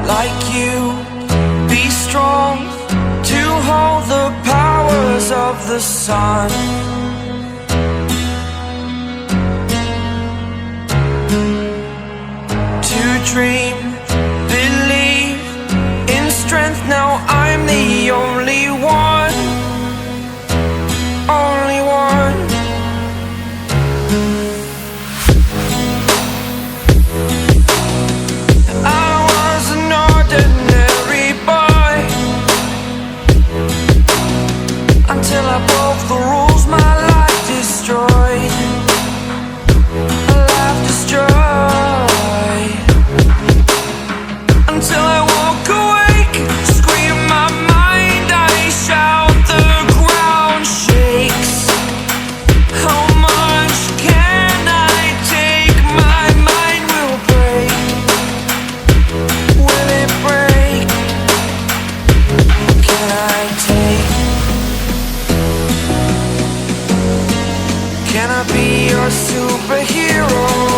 like you, be strong to hold the powers of the sun. To dream, believe in strength, now I'm the only one, only one. I was an ordinary boy until I broke the rules, my life destroyed, a life destroyed. Until I woke awake, scream my mind, I shout, the ground shakes. How much can I take? My mind will break. Will it break? Can I take? Can I be your superhero?